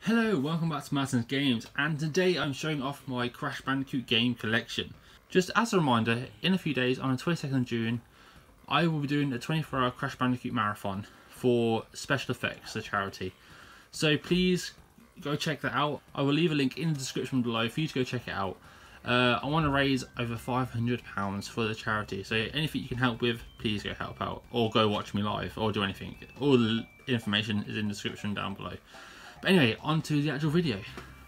Hello, welcome back to Martin's Games, and today I'm showing off my Crash Bandicoot game collection. Just as a reminder, in a few days on the 22nd of June, I will be doing a 24-hour Crash Bandicoot marathon for SpecialEffect, the charity. So please go check that out. I will leave a link in the description below for you to go check it out. I want to raise over £500 for the charity, so anything you can help with, please go help out, or go watch me live, or do anything. All the information is in the description down below. But anyway, on to the actual video.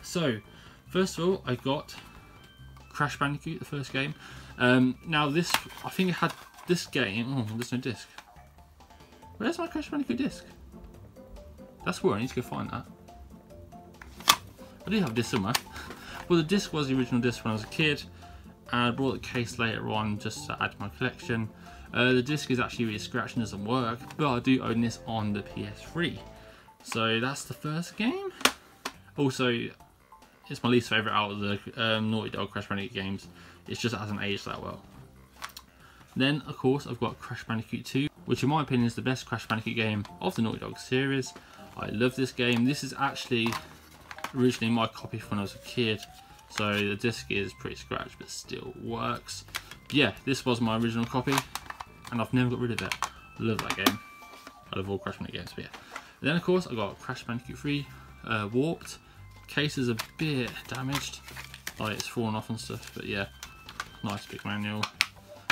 So, first of all, I got Crash Bandicoot, the first game. Now this, I think it had this game. Oh, there's no disc. Where's my Crash Bandicoot disc? That's where I need to go find that. I do have this somewhere. Well, the disc was the original disc when I was a kid, and I brought the case later on just to add to my collection. The disc is actually really scratched and doesn't work, but I do own this on the PS3. So that's the first game. Also, it's my least favourite out of the Naughty Dog Crash Bandicoot games. It's just it hasn't aged that well. Then, of course, I've got Crash Bandicoot 2, which in my opinion is the best Crash Bandicoot game of the Naughty Dog series. I love this game. This is actually originally my copy from when I was a kid, so the disc is pretty scratched but still works. But yeah, this was my original copy, and I've never got rid of it. I love that game. I love all Crash Bandicoot games, but yeah. Then of course I got Crash Bandicoot 3 Warped. Case is a bit damaged, like it's fallen off and stuff, but yeah, nice big manual.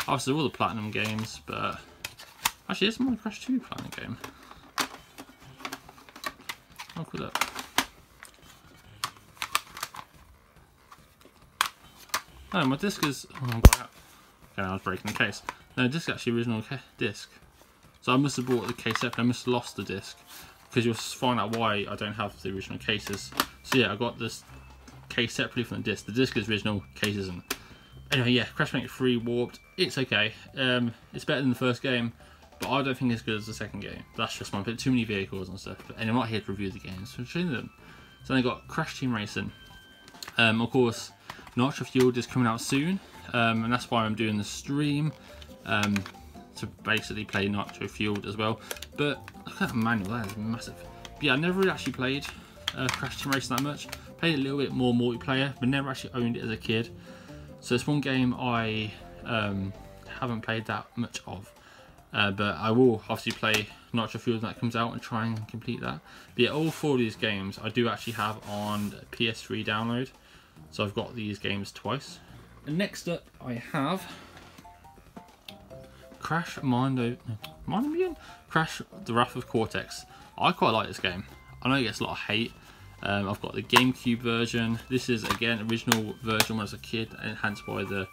Obviously all the Platinum games, but actually it's my Crash 2 Platinum game. Oh, cool look. Oh, my disc is. Oh, I got out. Okay, I was breaking the case. No, the disc is actually original disc. So I must have bought the case separate. I must have lost the disc, because you'll find out why I don't have the original cases. So yeah, I got this case separately from the disc. The disc is original, case isn't. Anyway, yeah, Crash Bandicoot 3 Warped. It's okay. It's better than the first game, but I don't think it's good as the second game. That's just my bit. Too many vehicles and stuff. But anyway, I'm not here to review the games. So show them. So then I got Crash Team Racing. Of course, Nitro Fueled is coming out soon, and that's why I'm doing the stream. To basically play Nitro Fueled as well. But look at that manual, that is massive. But yeah, I never really actually played Crash Team Racing that much. Played a little bit more multiplayer, but never actually owned it as a kid. So it's one game I haven't played that much of. But I will obviously play Nitro Fueled when that comes out and try and complete that. But yeah, all four of these games I do actually have on PS3 download. So I've got these games twice. And next up I have Crash Crash the Wrath of Cortex. I quite like this game. I know it gets a lot of hate. I've got the GameCube version. This is again original version when I was a kid, enhanced by the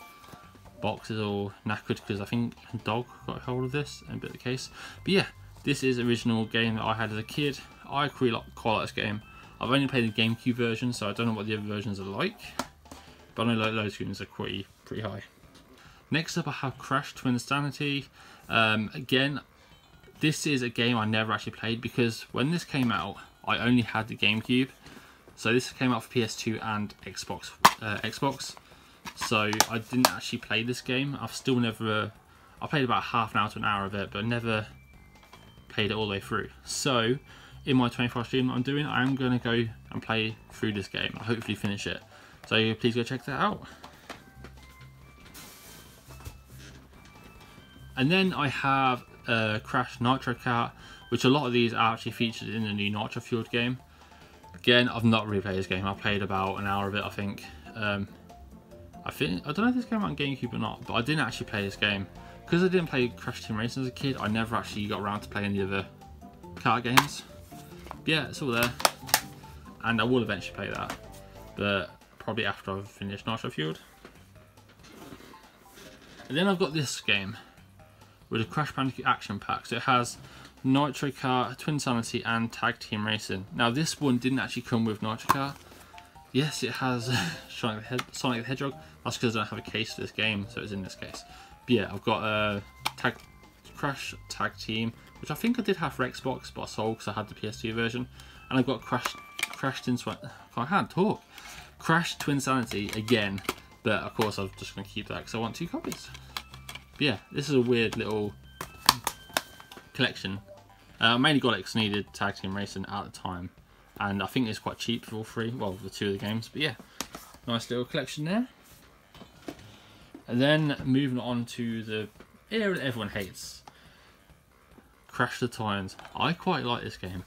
box is all knackered because I think a dog got a hold of this and bit the case. But yeah, this is original game that I had as a kid. I quite like this game. I've only played the GameCube version, so I don't know what the other versions are like. But I know those games are pretty high. Next up I have Crash Twinsanity. Again, this is a game I never actually played because when this came out, I only had the GameCube. So this came out for PS2 and Xbox. So I didn't actually play this game. I've still never. I played about half an hour to an hour of it, but never played it all the way through. So in my 24-hour stream that I'm doing, I am going to go and play through this game. I'll hopefully finish it. So please go check that out. And then I have Crash Nitro Kart, which a lot of these are actually featured in the new Nitro Fueled game. Again, I've not really played this game. I played about an hour of it, I think. I don't know if this came out on GameCube or not, but I didn't actually play this game. Because I didn't play Crash Team Racing as a kid, I never actually got around to playing the other kart games. But yeah, it's all there. And I will eventually play that, but probably after I've finished Nitro Fueled. And then I've got this game with a Crash Bandicoot action pack. So it has Nitro Kart, Twinsanity and Tag Team Racing. Now this one didn't actually come with Nitro Kart. Yes, it has Sonic the Hedgehog. That's because I don't have a case for this game, so it's in this case. But yeah, I've got Crash Tag Team, which I think I did have for Xbox, but I sold because I had the PS2 version. And I've got Crash Twinsanity again, but of course I'm just going to keep that because I want 2 copies. But yeah, this is a weird little collection. I mainly got it because I needed Tag Team Racing at the time, and I think it's quite cheap for all three, well, the two of the games. But yeah, nice little collection there. And then moving on to the area that everyone hates, Crash the Titans. I quite like this game.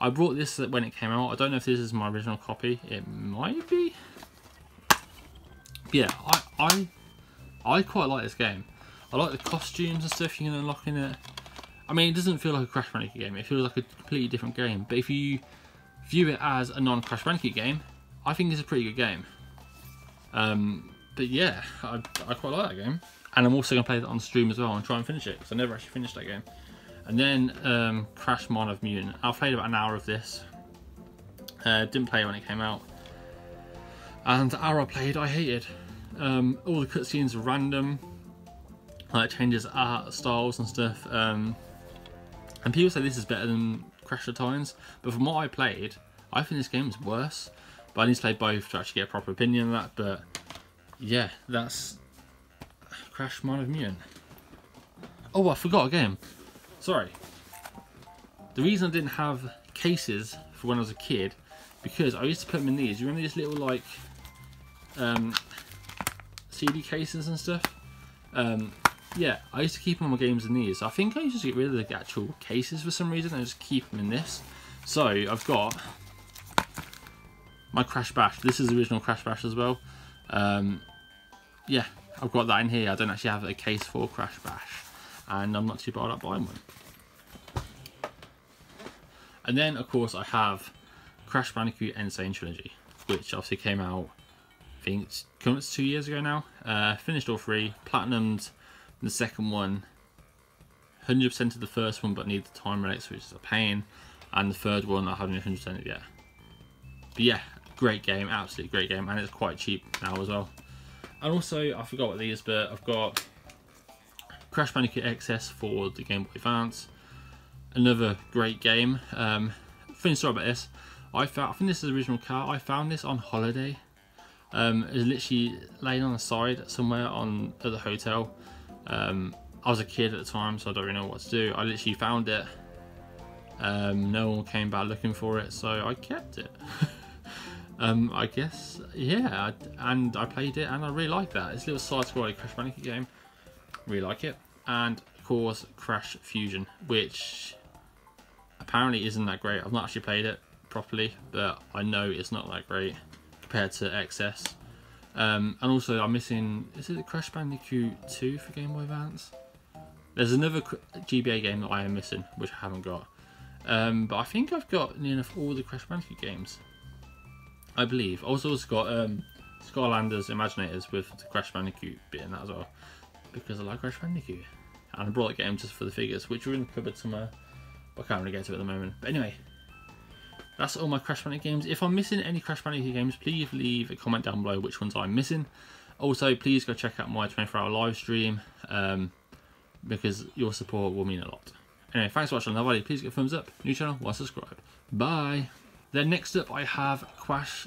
I brought this when it came out. I don't know if this is my original copy. It might be. But yeah, I quite like this game. I like the costumes and stuff you can unlock in it. I mean, it doesn't feel like a Crash Bandicoot game. It feels like a completely different game. But if you view it as a non-Crash Bandicoot game, I think it's a pretty good game. But yeah, I quite like that game. And I'm also going to play that on stream as well and try and finish it, because I never actually finished that game. And then Crash Mon of Mutant. I played about an hour of this. Didn't play it when it came out. And the hour I played, I hated. All the cutscenes are random. It changes art styles and stuff. And people say this is better than Crash the Titans. But from what I played, I think this game is worse. But I need to play both to actually get a proper opinion of that. But yeah, that's Crash Mon of Mutant. Oh, I forgot a game. Sorry. The reason I didn't have cases for when I was a kid, because I used to put them in these. You remember these little like CD cases and stuff? Yeah, I used to keep all my games in these. I think I used to get rid of the actual cases for some reason and just keep them in this. So I've got my Crash Bash. This is the original Crash Bash as well. Yeah, I've got that in here. I don't actually have a case for Crash Bash, and I'm not too bothered about buying one. And then, of course, I have Crash Bandicoot Insane Trilogy, which obviously came out, I think, coming to 2 years ago now. Finished all three, platinumed the second one, 100% of the first one, but need the time relics, which is a pain. And the third one, I haven't 100% it yet. But yeah, great game, absolutely great game, and it's quite cheap now as well. And also, I forgot what these, but I've got Crash Bandicoot XS for the Game Boy Advance. Another great game. Funny story about this. I think this is the original car. I found this on holiday. It was literally laying on the side somewhere at the hotel. I was a kid at the time, so I don't really know what to do. I literally found it. No one came back looking for it, so I kept it. I guess, yeah, and I played it and I really like that. It's a little side-scrolling Crash Bandicoot game. Really like it. And of course, Crash Fusion, which apparently isn't that great. I've not actually played it properly, but I know it's not that great compared to XS. And also I'm missing, is it Crash Bandicoot 2 for Game Boy Advance? There's another GBA game that I am missing, which I haven't got. But I think I've got near enough all the Crash Bandicoot games, I believe. Also got Skylanders Imaginators with the Crash Bandicoot bit in that as well, because I like Crash Bandicoot. And I brought the game just for the figures, which are in the cupboard somewhere, but I can't really get to it at the moment. But anyway, that's all my Crash Bandicoot games. If I'm missing any Crash Bandicoot games, please leave a comment down below which ones I'm missing. Also, please go check out my 24-hour live stream, because your support will mean a lot. Anyway, thanks for watching the video. Please give a thumbs up. New channel, subscribe. Bye. Then next up I have Crash